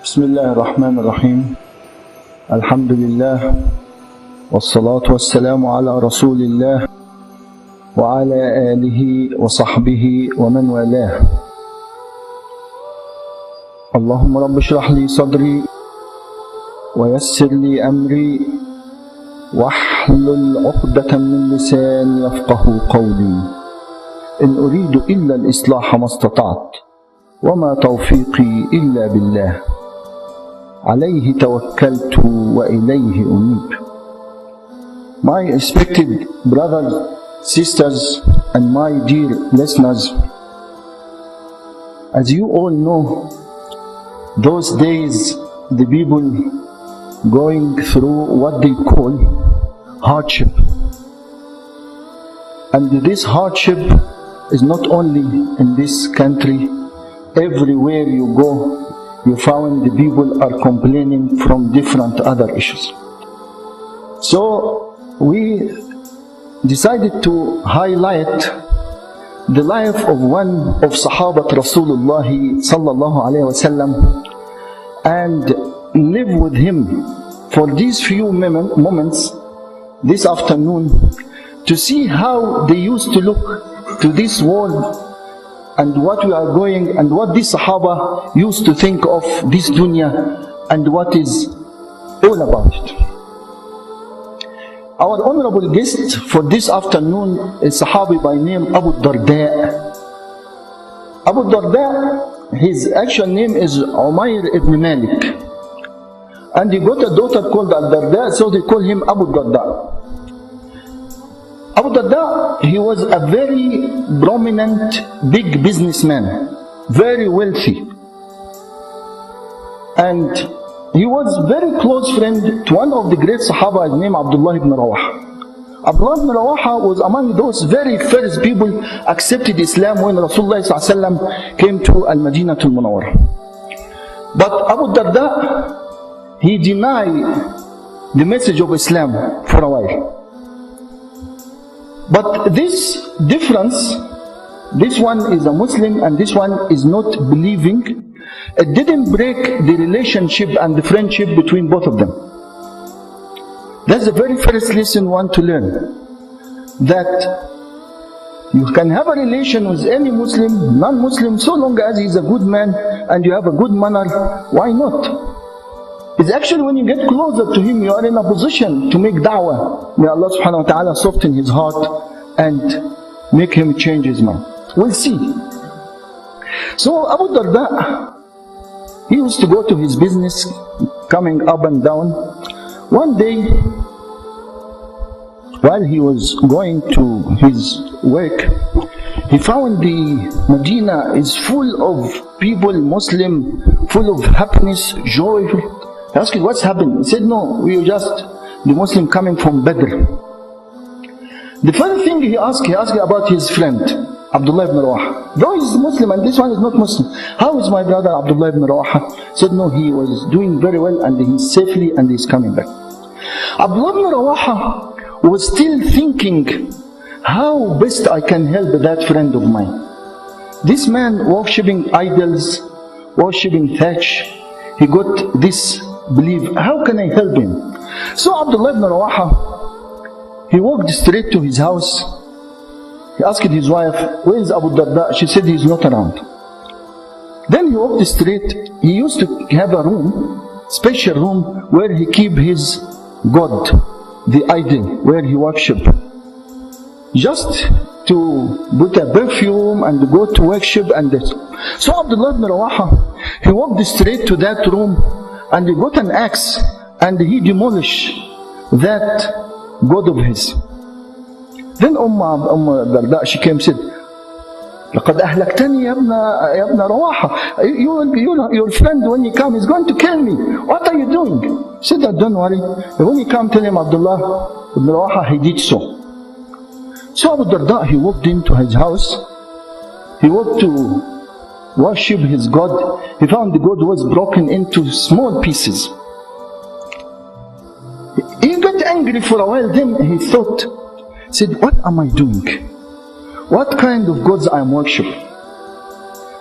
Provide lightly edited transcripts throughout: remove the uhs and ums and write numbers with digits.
Bismillah ar-Rahman ar-Rahim. Alhamdulillah. Wassalatu wassalamu ala Rasulillah wa ala alihi wa sahbihi wa man walah. Allahumma rabbi shrah li sadri wa yassir li amri wahlul 'uqdatan min lisani yafqahu qawli. In uridu illa al-islaha mastata'tu wa ma tawfiqi illa billah. عليه توكلت وإليه أنيب. My respected brothers, sisters, and my dear listeners, as you all know, those days the people going through what they call hardship. And this hardship is not only in this country, everywhere you go, you found the people are complaining from different other issues. So we decided to highlight the life of one of Sahabat Rasulullah sallallahu alayhi wasallam and live with him for these few moments this afternoon to see how they used to look to this world and what we are going and what this Sahaba used to think of this dunya and what is all about it. Our honorable guest for this afternoon is Sahabi by name Abu-Dardaa. Abu-Dardaa, his actual name is Umayr ibn Malik. And he got a daughter called Al-Darda, so they call him Abu-Dardaa. Abu-Dardaa, he was a very prominent, big businessman, very wealthy. And he was very close friend to one of the great Sahaba named Abdullah ibn Rawaha. Abdullah ibn Rawaha was among those very first people accepted Islam when Rasulullah came to Al-Madinah al-Munawwarah. But Abu-Dardaa, he denied the message of Islam for a while. But this difference, this one is a Muslim and this one is not believing, it didn't break the relationship and the friendship between both of them. That's the very first lesson we want to learn. That you can have a relation with any Muslim, non-Muslim, so long as he's a good man and you have a good manner, why not? It's actually when you get closer to him, you are in a position to make da'wah. May Allah subhanahu wa ta'ala soften his heart and make him change his mind. We'll see. So Abu-Dardaa, he used to go to his business, coming up and down. One day, while he was going to his work, he found the Medina is full of people, Muslim, full of happiness, joy. He asked, what's happened? He said, no, we are just the Muslim coming from Badr. The first thing he asked about his friend, Abdullah ibn Rawaha. Though he's Muslim and this one is not Muslim. How is my brother Abdullah ibn Rawaha? He said, no, he was doing very well and he's safely and he's coming back. Abdullah ibn Rawaha was still thinking, how best I can help that friend of mine. This man worshipping idols, worshipping thatch, he got this belief, how can I help him? So Abdullah ibn Rawaha, he walked straight to his house. He asked his wife, where is Abu-Dardaa? She said he's not around. Then he walked straight. He used to have a room, special room, where he keep his God, the idol, where he worship. Just to put a perfume and go to worship and this. So Abdullah ibn Rawaha, he walked straight to that room and he got an axe and he demolished that God of his. Then Dardaa, she came and said, لَقَدْ أَهْلَكْتَنِي يَا ابْنَ رَوَاحَ. Your friend, when he comes, is going to kill me. What are you doing? She said, don't worry. When he come, tell him Abdullah ibn Rawaha, he did so. So Abu-Dardaa, he walked into his house. He walked to worship his God. He found the God was broken into small pieces. He got angry for a while. Then he thought, said, what am I doing? What kind of gods I am worshiping?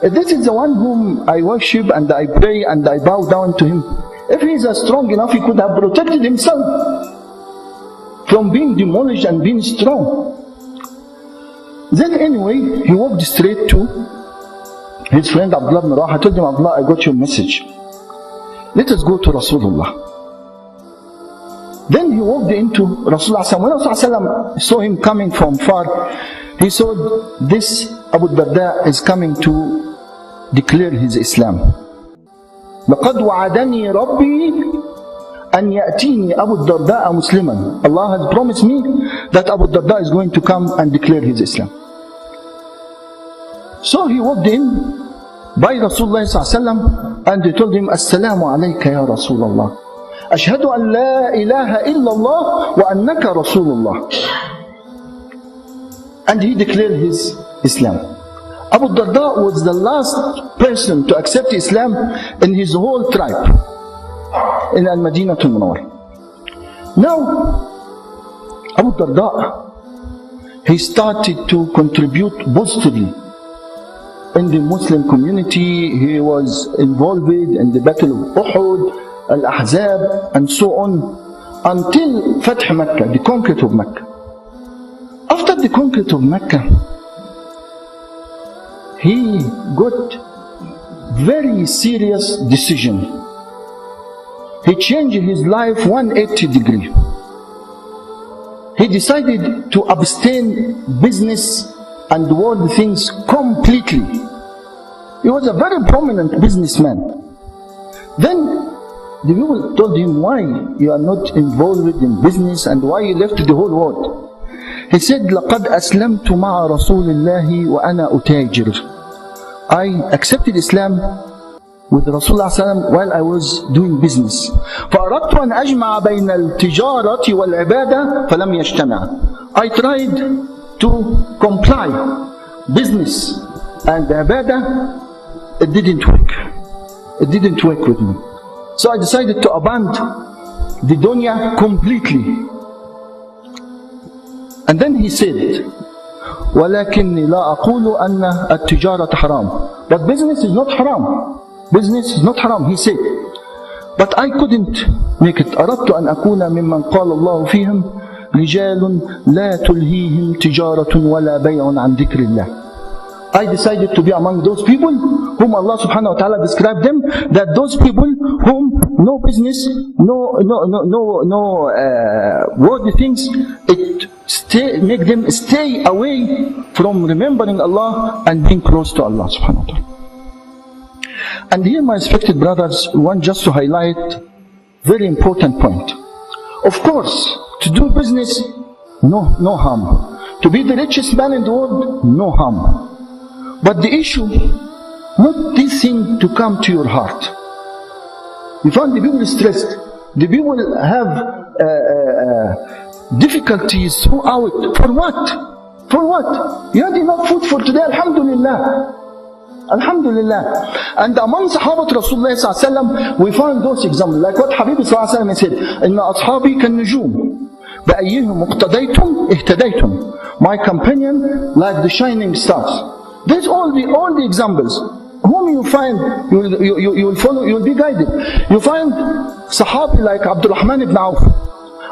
If this is the one whom I worship and I pray and I bow down to him, if he is strong enough, he could have protected himself from being demolished and being strong. Then anyway, he walked straight to his friend Abdullah ibn Rawaha. I told him, Abdullah, I got your message. Let us go to Rasulullah. Then he walked into Rasulullah. When Rasulullah saw him coming from far, he saw this Abu-Dardaa is coming to declare his Islam. لَقَدْ وَعَدَنِي رَبِّي أَنْ يَأْتِينِي Abu-Dardaa Musliman. Allah has promised me that Abu-Dardaa is going to come and declare his Islam. So he walked in by Rasulullah and he told him, Assalamu alayka ya Rasulullah. Ashhadu an la ilaha illallah wa annaka Rasulullah. And he declared his Islam. Abu-Dardaa was the last person to accept Islam in his whole tribe in Al-Madinah al-Munawwar. Now, Abu-Dardaa, he started to contribute boastfully in the Muslim community. He was involved in the Battle of Uhud, Al-Ahzab, and so on, until Fath Makkah, the conquest of Makkah. After the conquest of Makkah, he got very serious decision. He changed his life 180 degrees. He decided to abstain business and world things completely. He was a very prominent businessman. Then the people told him, why you are not involved in business and why you left the whole world? He said, لَقَدْ أَسْلَمْتُ مَعَ رَسُولِ اللَّهِ وَأَنَا أُتَاجِرُ. I accepted Islam with Rasulullah while I was doing business. فَأَرَدْتُ أَنْ أَجْمَعَ بَيْنَ الْتِجَارَةِ وَالْعِبَادَةِ فَلَمْ يَجْتَمِعَ. I tried to comply business and ibadah. It didn't work. It didn't work with me. So I decided to abandon the dunya completely. And then he said, وَلَكِنِّي لَا أَقُولُ أَنَّ التِّجَارَةَ حَرَامٌ. But business is not haram. Business is not haram, he said. But I couldn't make it. أَرَدْتُ أَنْ أَكُونَ مِمَّنْ قَالَ اللَّهُ فِيهِمْ رِجَالٌ لَا تُلْهِيهِمْ تِجَارَةٌ وَلَا بَيْعٌ عَنْ ذِكْرِ اللَّهِ. I decided to be among those people whom Allah subhanahu wa ta'ala described them, that those people whom no business, no worldly things, make them stay away from remembering Allah and being close to Allah subhanahu wa ta'ala. And here, my respected brothers, want just to highlight very important point. Of course, to do business, no harm. To be the richest man in the world, no harm. But the issue, not this thing to come to your heart. You find the people stressed. The people have difficulties throughout. For what? For what? You had enough food for today, alhamdulillah. Alhamdulillah. And among Sahabat Rasulullah we find those examples. Like what Habib said, إِنَّ أَصْحَابِي كَالنُّجُومِ بَأَيِّهِمْ مُقْتَدَيْتُمْ اِهْتَدَيْتُمْ. My companion like the shining stars. There's all the examples. Whom you find, you will follow, you will be guided. You find Sahabi like Abdurrahman ibn Auf.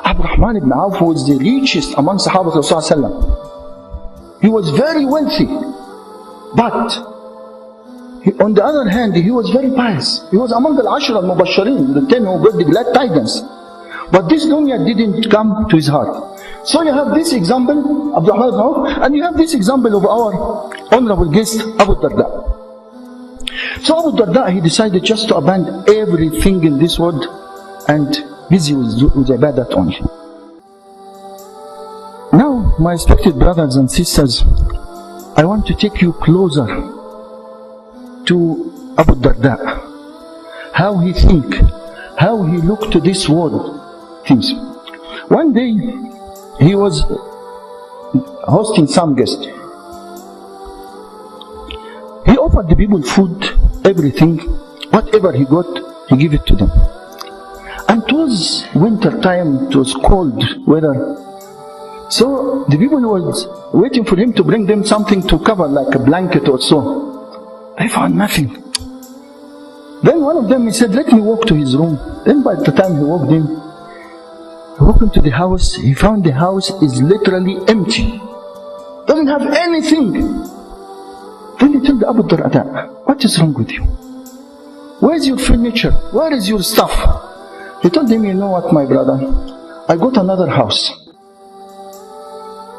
Abdurrahman ibn Auf was the richest among Sahabat Rasulullah. He was very wealthy. But on the other hand, he was very pious. He was among the Ashra al-Mubashirin, the 10 who got the glad tidings. But this dunya didn't come to his heart. So you have this example, Abdurrahman ibn Auf, and you have this example of our honorable guest, Abu-Dardaa. So Abu-Dardaa, he decided just to abandon everything in this world and busy with ibadat only. Now, my respected brothers and sisters, I want to take you closer to Abu-Dardaa. How he think, how he looked to this world things. One day, he was hosting some guests. He offered the people food, everything, whatever he got, he gave it to them. And it was winter time, it was cold weather. So the people was waiting for him to bring them something to cover, like a blanket or so. I found nothing. Then one of them, he said, let me walk to his room. Then by the time he walked into the house, he found the house is literally empty. Doesn't have anything. Then he told the Abu-Dardaa, what is wrong with you? Where's your furniture? Where is your stuff? He told him, you know what, my brother? I got another house.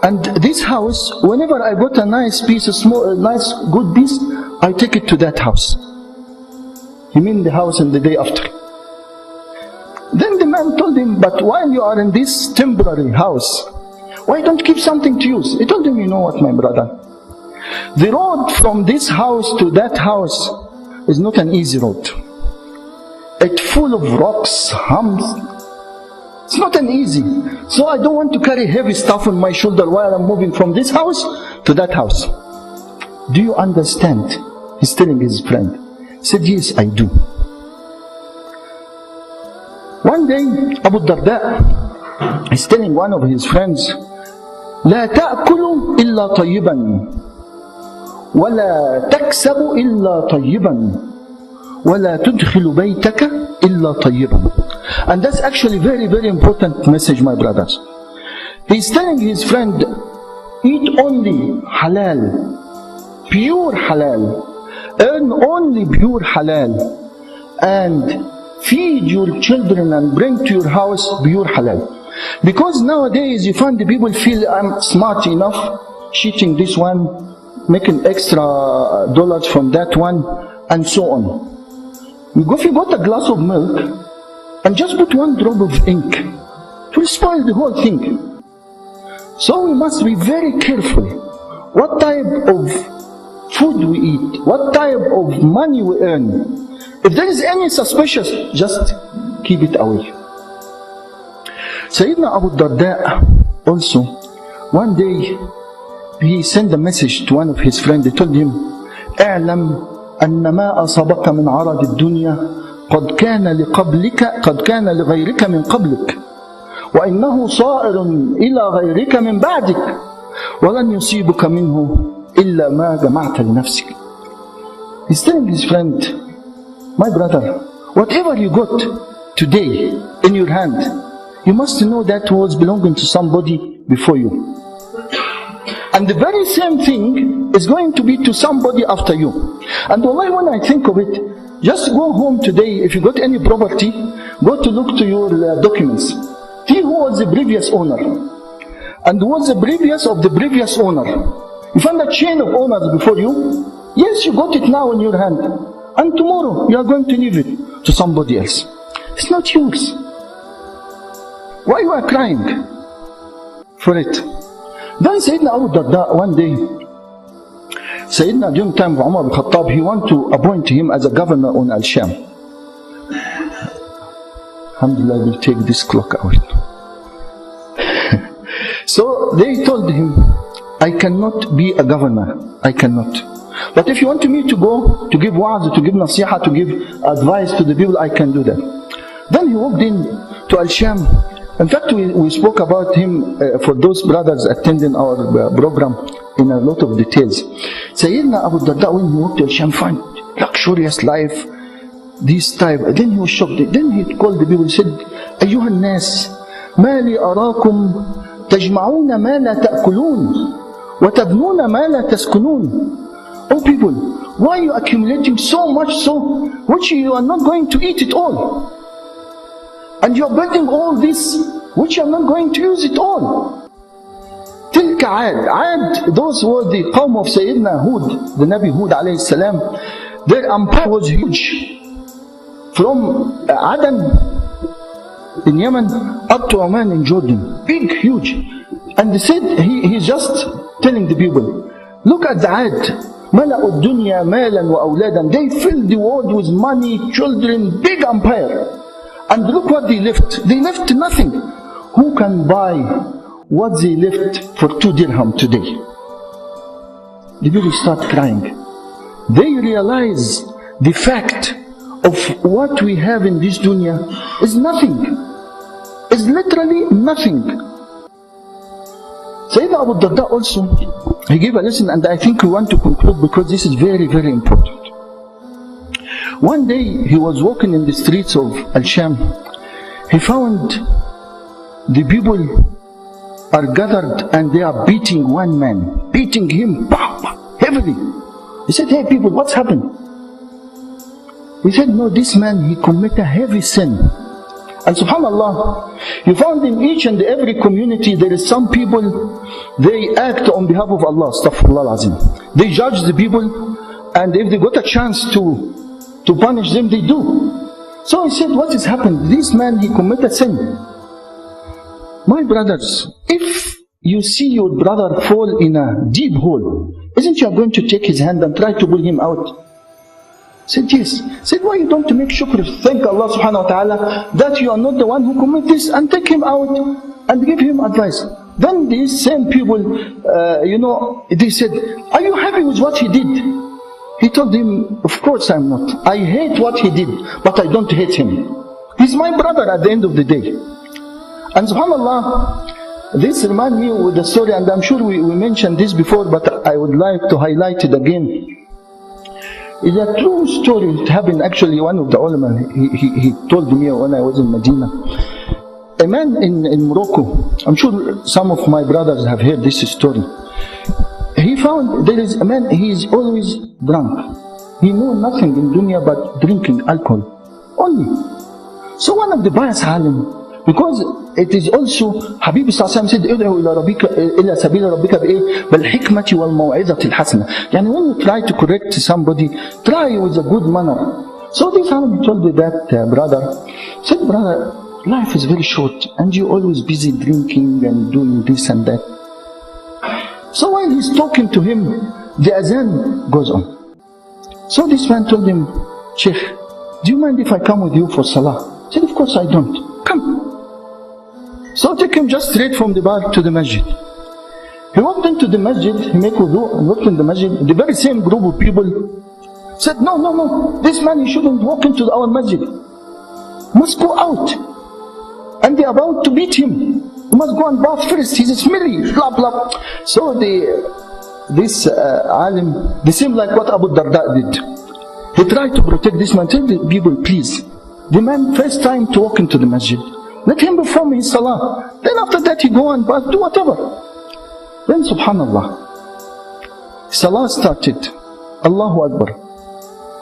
And this house, whenever I got a nice piece, nice good piece, I take it to that house. He mean the house and the day after. Then the man told him, but while you are in this temporary house, why don't keep something to use? He told him, you know what, my brother? The road from this house to that house is not an easy road. It's full of rocks, humps. It's not an easy. So I don't want to carry heavy stuff on my shoulder while I'm moving from this house to that house. Do you understand? He's telling his friend. He said, yes, I do. One day, Abu-Dardaa is telling one of his friends, لا تأكل إلا طيبا ولا تكسب إلا طيبا ولا تدخل بيتك إلا طيبا. And that's actually very, very important message, my brothers. He's telling his friend, eat only halal, pure halal, earn only pure halal, and feed your children and bring to your house pure halal. Because nowadays you find the people feel I'm smart enough, cheating this one, making extra dollars from that one, and so on. If you got a glass of milk and just put one drop of ink, it will spoil the whole thing. So we must be very careful what type of food we eat, what type of money we earn. If there is any suspicious, just keep it away. Sayyidina Abu-Dardaa also, one day he sent a message to one of his friends. He told him, اعلم أن ما أصابك من عرض الدنيا قد كان لغيرك من قبلك وإنه صائر إلى غيرك من بعدك ولن يصيبك منه إلا ما جمعت لنفسك. He's telling his friend, my brother, whatever you got today in your hand, you must know that was belonging to somebody before you. And the very same thing is going to be to somebody after you. And wallahi, when I think of it, just go home today, if you got any property, go to look to your documents. See who was the previous owner. And who was the previous of the previous owner. You find a chain of owners before you. Yes, you got it now in your hand. And tomorrow, you are going to leave it to somebody else. It's not yours. Why you are crying for it? Then Sayyidina Abu-Dardaa, one day, Sayyidina, during the time of Umar al-Khattab, he wanted to appoint him as a governor on Al-Sham. Alhamdulillah, we'll take this clock out. So they told him, I cannot be a governor. I cannot. But if you want me to go to give wa'az, to give nasiha, to give advice to the people, I can do that. Then he walked in to Al-Sham. In fact, we spoke about him for those brothers attending our program in a lot of details. Sayyidina Abu-Dardaa, when he walked to Al-Sham, found luxurious life, this type. Then he was shocked. Then he called the people and said, أيها الناس ما لي أراكم تجمعون ما لا تأكلون وتبنون ما لا تسكنون. Oh people, why are you accumulating so much so which you are not going to eat it all? And you are building all this which you are not going to use it all. تلك عاد, those were the qawm of Sayyidina Hud, the Nabi Hud alayhi salam. Their empire was huge. From Aden in Yemen up to Oman in Jordan. Big, huge. And they said, he's just telling the people, look at the Ad. مَلَأُ الدُّنْيَا مَالًا وَأَوْلَادًا. They filled the world with money, children, big empire. And look what they left. They left nothing. Who can buy what they left for 2 dirham today? The people start crying. They realize the fact of what we have in this dunya is nothing. It's literally nothing. Sayyidina Abu-Dardaa also, he gave a lesson, and I think we want to conclude because this is very, very important. One day he was walking in the streets of Al-Sham. He found the people are gathered and they are beating one man, beating him heavily. He said, hey people, what's happened? He said, no, this man, he committed a heavy sin. And subhanAllah, you found in each and every community there is some people, they act on behalf of Allah, astaghfirullah al-azim. They judge the people, and if they got a chance to punish them, they do. So he said, what has happened? This man, he committed sin. My brothers, if you see your brother fall in a deep hole, isn't you going to take his hand and try to pull him out? Said yes. Said, why you don't make shukr, thank Allah subhanahu wa ta'ala that you are not the one who commit this, and take him out and give him advice. Then these same people, they said, are you happy with what he did? He told him, of course I'm not. I hate what he did, but I don't hate him. He's my brother at the end of the day. And subhanAllah, this reminds me with the story, and I'm sure we mentioned this before, but I would like to highlight it again. It's a true story. It happened actually, one of the ulama, he told me when I was in Medina. A man in Morocco, I'm sure some of my brothers have heard this story. He found there is a man, he is always drunk. He knows nothing in dunya but drinking alcohol only. So one of the bias alim, because it is also, Habib Sallallahu said, ادعو إلى سبيل ربك بالحكمة والموعظة الحسنة. Yani when you try to correct somebody, try with a good manner. So this alim told me that brother, said, brother, life is very short and you're always busy drinking and doing this and that. So while he's talking to him, the azan goes on. So this man told him, Sheikh, do you mind if I come with you for salah? He said, of course I don't. Come. So take him just straight from the bar to the masjid. He walked into the masjid, he made wudu and walked in the masjid. The very same group of people said, no, this man, he shouldn't walk into our masjid. He must go out. And they're about to beat him. He must go and bath first, he's smelly, blah, blah. So this alim, they seem like what Abu-Dardaa did. He tried to protect this man. Tell the people, please, the man first time to walk into the masjid, let him perform his salah. Then after that he go and bath, do whatever. Then subhanallah, salah started. Allahu Akbar.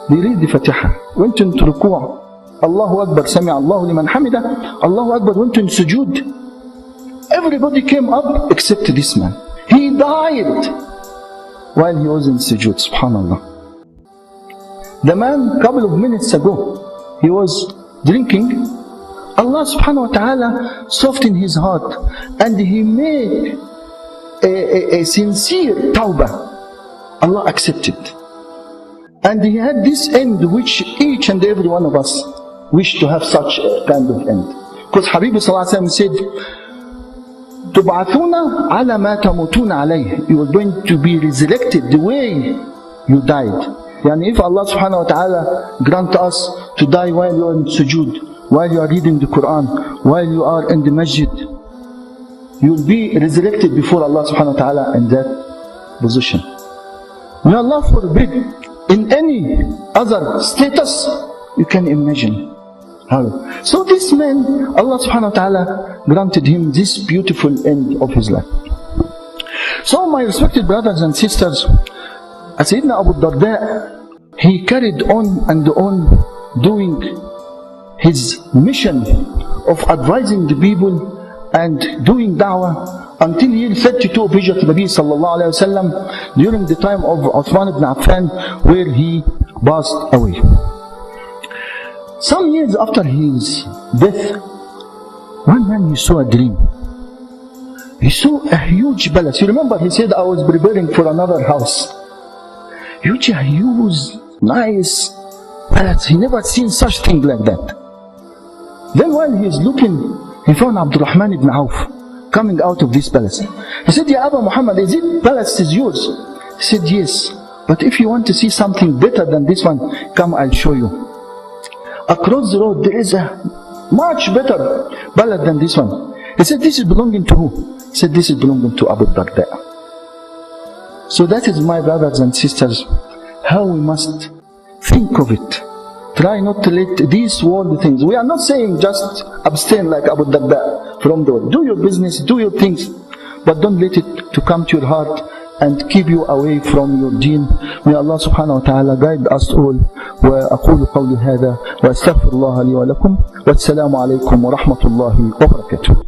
They read the Fatiha. Went into ruku'. Allahu Akbar. Sami Allahu liman hamida. Allahu Akbar. Went into sujood. Everybody came up except this man. He died while he was in sujood. Subhanallah. The man, couple of minutes ago, he was drinking. Allah subhanahu wa ta'ala softened his heart and he made a sincere tawbah. Allah accepted. And he had this end which each and every one of us wish to have such a kind of end. Because Habib sallallahu alayhi wa sallam said, تُبْعَثُونَ عَلَى مَا تَمُوتُونَ عَلَيْهِ. You are going to be resurrected the way you died. Yani if Allah subhanahu wa ta'ala grant us to die while you are in sujood, while you are reading the Quran, while you are in the masjid, you will be resurrected before Allah subhanahu wa ta'ala in that position. May Allah forbid, in any other status, you can imagine. How? So this man, Allah subhanahu wa ta'ala granted him this beautiful end of his life. So my respected brothers and sisters, Sayyidina Abu-Dardaa, he carried on and on doing his mission of advising the people and doing da'wah until year 32 of Hijrat Nabi sallallahu alayhi wa sallam, during the time of Uthman ibn Affan, where he passed away. Some years after his death, one man, he saw a dream. He saw a huge palace. You remember he said, I was preparing for another house. Huge, nice palace. He never seen such thing like that. Then while he is looking, he found Abdurrahman ibn Auf coming out of this palace. He said, Ya Abu Muhammad, is it palace is yours? He said, yes. But if you want to see something better than this one, come, I'll show you. Across the road, there is a much better palace than this one. He said, this is belonging to who? He said, this is belonging to Abu-Dardaa. So that is, my brothers and sisters, how we must think of it. Try not to let these worldly things. We are not saying just abstain like Abu-Dardaa from the world. Do your business, do your things, but don't let it to come to your heart and keep you away from your deen. May Allah subhanahu wa ta'ala guide us all. وأقول قولي هذا وأستغفر الله لي ولكم والسلام عليكم ورحمة الله وبركاته.